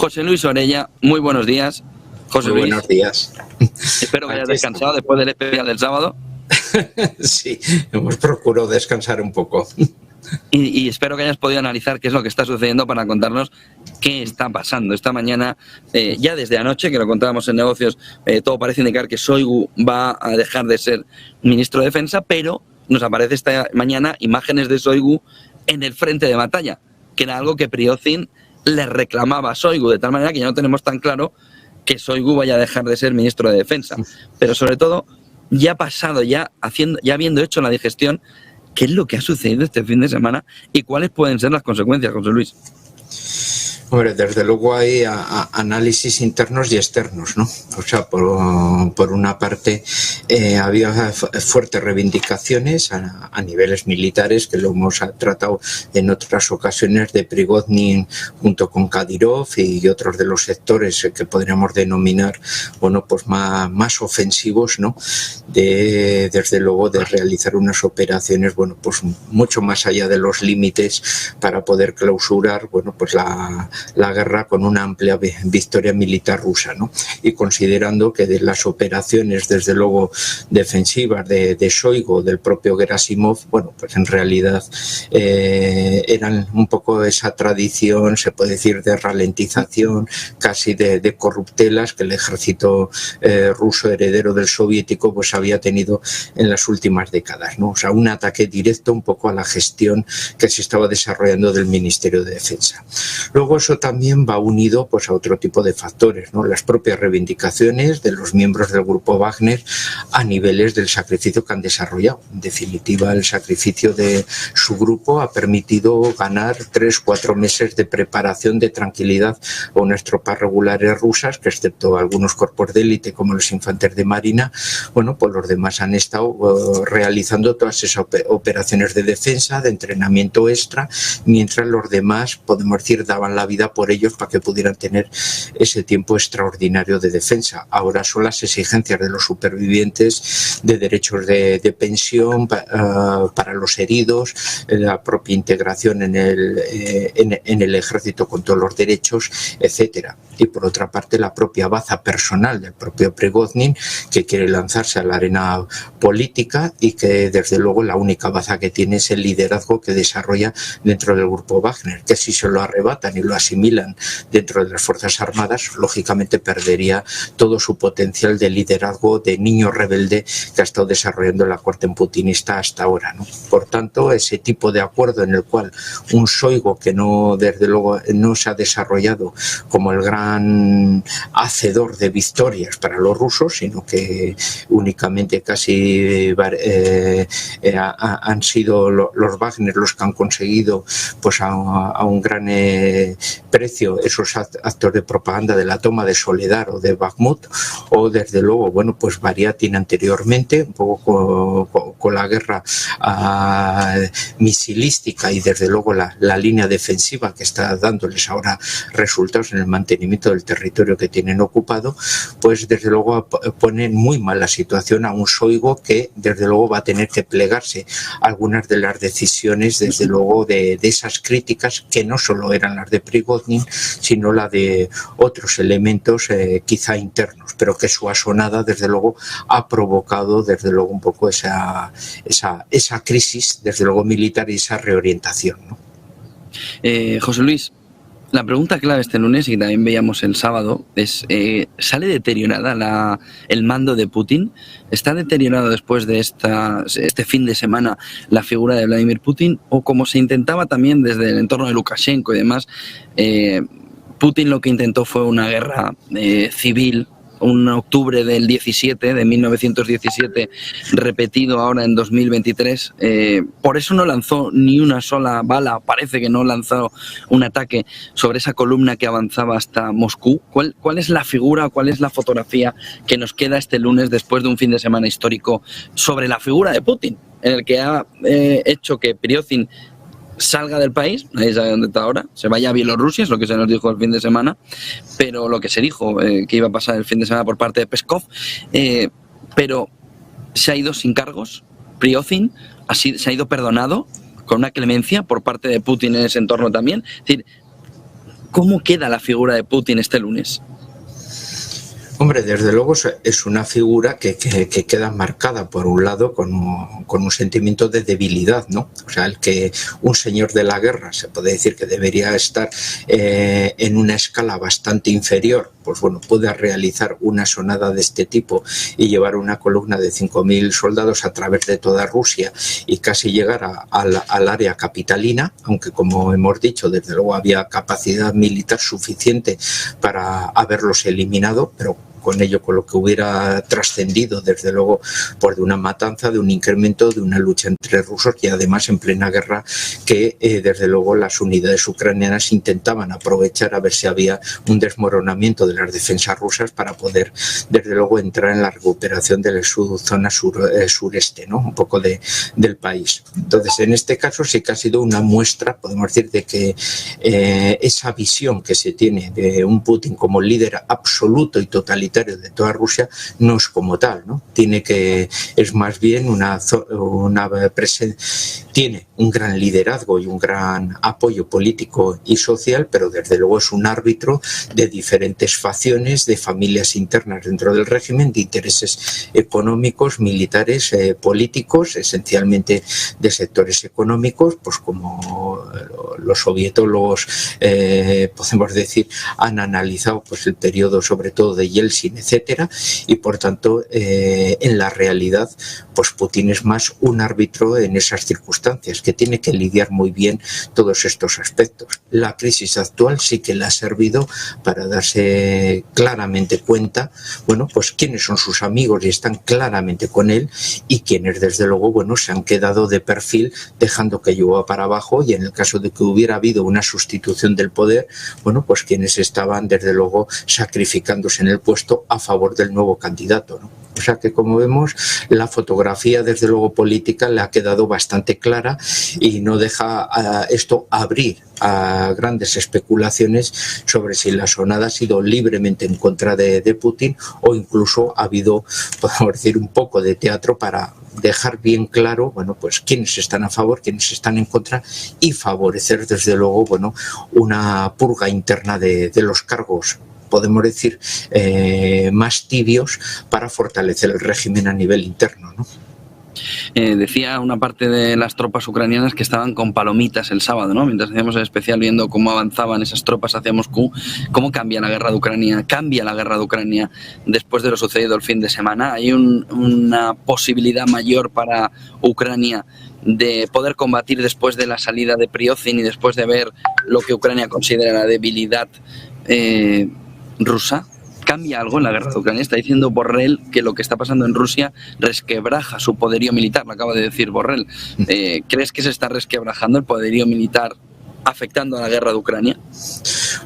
José Luis Orella, muy buenos días. José Muy Luis. Buenos días. Espero que hayas descansado después del especial del sábado. Sí, hemos procurado descansar un poco. Y espero que hayas podido analizar qué es lo que está sucediendo para contarnos qué está pasando. Esta mañana, ya desde anoche, que lo contábamos en negocios, todo parece indicar que Shoigu va a dejar de ser ministro de Defensa, pero nos aparece esta mañana imágenes de Shoigu en el frente de batalla, que era algo que Prigozhin le reclamaba a Shoigu, de tal manera que ya no tenemos tan claro que Shoigu vaya a dejar de ser ministro de Defensa. Pero sobre todo, ya pasado, ya habiendo hecho la digestión, ¿qué es lo que ha sucedido este fin de semana y cuáles pueden ser las consecuencias, José Luis? Hombre, desde luego hay análisis internos y externos, ¿no? O sea, por una parte había fuertes reivindicaciones a niveles militares, que lo hemos tratado en otras ocasiones, de Prigozhin junto con Kadyrov y otros de los sectores que podríamos denominar, bueno, pues más ofensivos, ¿no? Desde luego de realizar unas operaciones, bueno, pues mucho más allá de los límites para poder clausurar, bueno, pues la guerra con una amplia victoria militar rusa, ¿no? Y considerando que de las operaciones, desde luego, defensivas de Shoigu, del propio Gerasimov, bueno, pues en realidad eran un poco esa tradición, se puede decir, de ralentización, casi de corruptelas que el ejército ruso heredero del soviético pues había tenido en las últimas décadas, ¿no? O sea, un ataque directo un poco a la gestión que se estaba desarrollando del Ministerio de Defensa. Luego eso también va unido pues a otro tipo de factores, ¿no? Las propias reivindicaciones de los miembros del grupo Wagner a niveles del sacrificio que han desarrollado. En definitiva, el sacrificio de su grupo ha permitido ganar 3-4 meses de preparación, de tranquilidad a unas tropas regulares rusas, que excepto algunos cuerpos de élite como los infantes de marina, bueno, pues los demás han estado realizando todas esas operaciones de defensa, de entrenamiento extra, mientras los demás, podemos decir, daban la vida por ellos para que pudieran tener ese tiempo extraordinario de defensa. Ahora son las exigencias de los supervivientes de derechos de pensión para los heridos, la propia integración en el ejército con todos los derechos, etcétera. Y por otra parte la propia baza personal del propio Prigozhin, que quiere lanzarse a la arena política y que desde luego la única baza que tiene es el liderazgo que desarrolla dentro del grupo Wagner, que si se lo arrebatan y lo asimilan dentro de las Fuerzas Armadas, lógicamente perdería todo su potencial de liderazgo de niño rebelde que ha estado desarrollando la corte putinista hasta ahora, ¿no? Por tanto, ese tipo de acuerdo en el cual un Shoigu que no, desde luego, no se ha desarrollado como el gran hacedor de victorias para los rusos, sino que únicamente casi han sido los Wagner los que han conseguido pues a un gran precio esos actos de propaganda de la toma de Soledar o de Bakhmut, o desde luego, bueno, pues Variatin anteriormente, un poco con la guerra misilística y desde luego la línea defensiva que está dándoles ahora resultados en el mantenimiento del territorio que tienen ocupado, pues desde luego pone muy mal la situación a un Shoigu que desde luego va a tener que plegarse a algunas de las decisiones, desde luego, de esas críticas que no solo eran las de Prigozhin, sino la de otros elementos quizá internos, pero que su asonada desde luego ha provocado desde luego un poco esa crisis desde luego militar y esa reorientación, ¿no? José Luis, la pregunta clave este lunes, y que también veíamos el sábado, es ¿sale deteriorada el mando de Putin? ¿Está deteriorado después de este fin de semana la figura de Vladimir Putin? ¿O como se intentaba también desde el entorno de Lukashenko y demás, Putin lo que intentó fue una guerra civil, un octubre de 1917, repetido ahora en 2023. Por eso no lanzó ni una sola bala, parece que no lanzó un ataque sobre esa columna que avanzaba hasta Moscú. ¿Cuál es la figura, cuál es la fotografía que nos queda este lunes después de un fin de semana histórico sobre la figura de Putin, en el que ha hecho que Prigozhin salga del país, nadie sabe dónde está ahora, se vaya a Bielorrusia, es lo que se nos dijo el fin de semana, pero lo que se dijo que iba a pasar el fin de semana por parte de Peskov, pero se ha ido sin cargos, Prigozhin se ha ido perdonado con una clemencia por parte de Putin en ese entorno también. Es decir, ¿Cómo queda la figura de Putin este lunes? Hombre, desde luego es una figura que queda marcada, por un lado, con un sentimiento de debilidad, ¿no? O sea, el que un señor de la guerra, se puede decir que debería estar en una escala bastante inferior, pues bueno, puede realizar una sonada de este tipo y llevar una columna de 5.000 soldados a través de toda Rusia y casi llegar al área capitalina, aunque como hemos dicho, desde luego había capacidad militar suficiente para haberlos eliminado, pero con ello, con lo que hubiera trascendido, desde luego, por de una matanza, de un incremento, de una lucha entre rusos y además en plena guerra que, desde luego, las unidades ucranianas intentaban aprovechar a ver si había un desmoronamiento de las defensas rusas para poder, desde luego, entrar en la recuperación de la zona sureste, ¿no? Un poco del país. Entonces, en este caso sí que ha sido una muestra, podemos decir, de que esa visión que se tiene de un Putin como líder absoluto y totalitario de toda Rusia no es como tal, ¿no? Es más bien tiene un gran liderazgo y un gran apoyo político y social, pero desde luego es un árbitro de diferentes facciones, de familias internas dentro del régimen, de intereses económicos, militares, políticos, esencialmente de sectores económicos, pues como los sovietólogos, podemos decir, han analizado pues el periodo sobre todo de Yeltsin, etcétera, y por tanto en la realidad pues Putin es más un árbitro en esas circunstancias, que tiene que lidiar muy bien todos estos aspectos. La crisis actual sí que le ha servido para darse claramente cuenta, bueno, pues quiénes son sus amigos y están claramente con él, y quienes desde luego, bueno, se han quedado de perfil dejando que llevaba para abajo, y en el caso de que hubiera habido una sustitución del poder, bueno, pues quienes estaban desde luego sacrificándose en el puesto a favor del nuevo candidato, ¿no? O sea que, como vemos, la fotografía, desde luego política, le ha quedado bastante clara y no deja esto abrir a grandes especulaciones sobre si la sonada ha sido libremente en contra de Putin o incluso ha habido, podemos decir, un poco de teatro para dejar bien claro, bueno, pues quiénes están a favor, quiénes están en contra, y favorecer, desde luego, bueno, una purga interna de los cargos, podemos decir, más tibios, para fortalecer el régimen a nivel interno, ¿no? Decía una parte de las tropas ucranianas que estaban con palomitas el sábado, ¿no? Mientras hacíamos el especial viendo cómo avanzaban esas tropas hacia Moscú, cómo cambia la guerra de Ucrania después de lo sucedido el fin de semana. Hay una posibilidad mayor para Ucrania de poder combatir después de la salida de Prigozhin y después de ver lo que Ucrania considera la debilidad rusa. ¿Cambia algo en la guerra de Ucrania? Está diciendo Borrell que lo que está pasando en Rusia resquebraja su poderío militar, lo acaba de decir Borrell. ¿Crees que se está resquebrajando el poderío militar afectando a la guerra de Ucrania?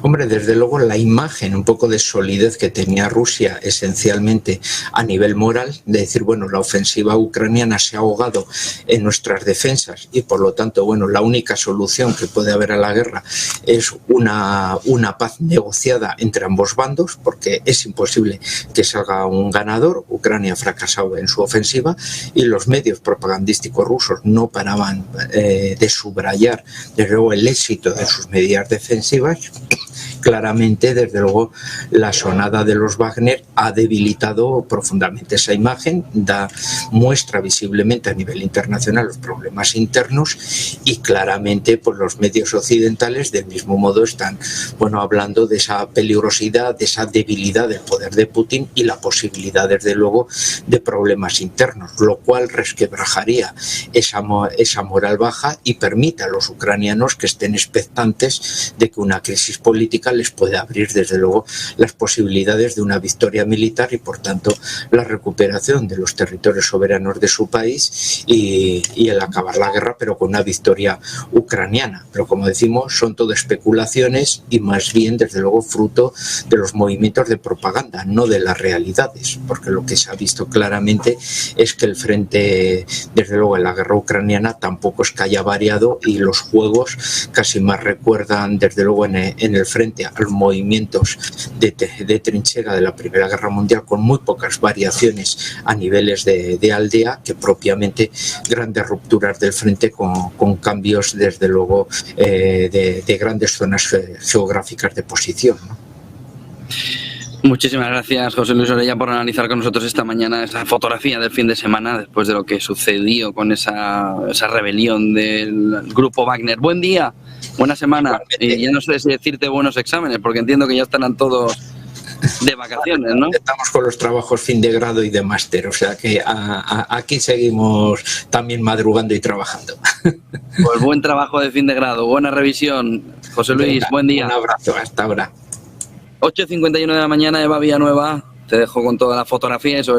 Hombre, desde luego la imagen un poco de solidez que tenía Rusia esencialmente a nivel moral, de decir, bueno, la ofensiva ucraniana se ha ahogado en nuestras defensas y por lo tanto, bueno, la única solución que puede haber a la guerra es una paz negociada entre ambos bandos, porque es imposible que salga un ganador. Ucrania ha fracasado en su ofensiva y los medios propagandísticos rusos no paraban de subrayar, desde luego, el éxito de sus medidas defensivas. Claramente, desde luego, la sonada de los Wagner ha debilitado profundamente esa imagen, muestra visiblemente a nivel internacional los problemas internos, y claramente pues los medios occidentales del mismo modo están, bueno, hablando de esa peligrosidad, de esa debilidad del poder de Putin y la posibilidad, desde luego, de problemas internos, lo cual resquebrajaría esa moral baja y permite a los ucranianos que estén expectantes de que una crisis política les puede abrir, desde luego, las posibilidades de una victoria militar y, por tanto, la recuperación de los territorios soberanos de su país y el acabar la guerra, pero con una victoria ucraniana. Pero, como decimos, son todo especulaciones y más bien, desde luego, fruto de los movimientos de propaganda, no de las realidades, porque lo que se ha visto claramente es que el frente, desde luego, en la guerra ucraniana tampoco es que haya variado y los juegos casi casi más recuerdan, desde luego, en el frente a los movimientos de trinchera de la Primera Guerra Mundial, con muy pocas variaciones a niveles de aldea, que propiamente grandes rupturas del frente con cambios, desde luego, de grandes zonas geográficas de posición, ¿no? Muchísimas gracias, José Luis Orella, por analizar con nosotros esta mañana esa fotografía del fin de semana después de lo que sucedió con esa rebelión del grupo Wagner. Buen día, buena semana. Y ya no sé si decirte buenos exámenes, porque entiendo que ya estarán todos de vacaciones, ¿no? Estamos con los trabajos fin de grado y de máster, o sea que aquí seguimos también madrugando y trabajando. Pues buen trabajo de fin de grado, buena revisión. José Luis, venga, buen día. Un abrazo, hasta ahora. 8:51 de la mañana, Eva Villanueva, te dejo con toda la fotografía y sobre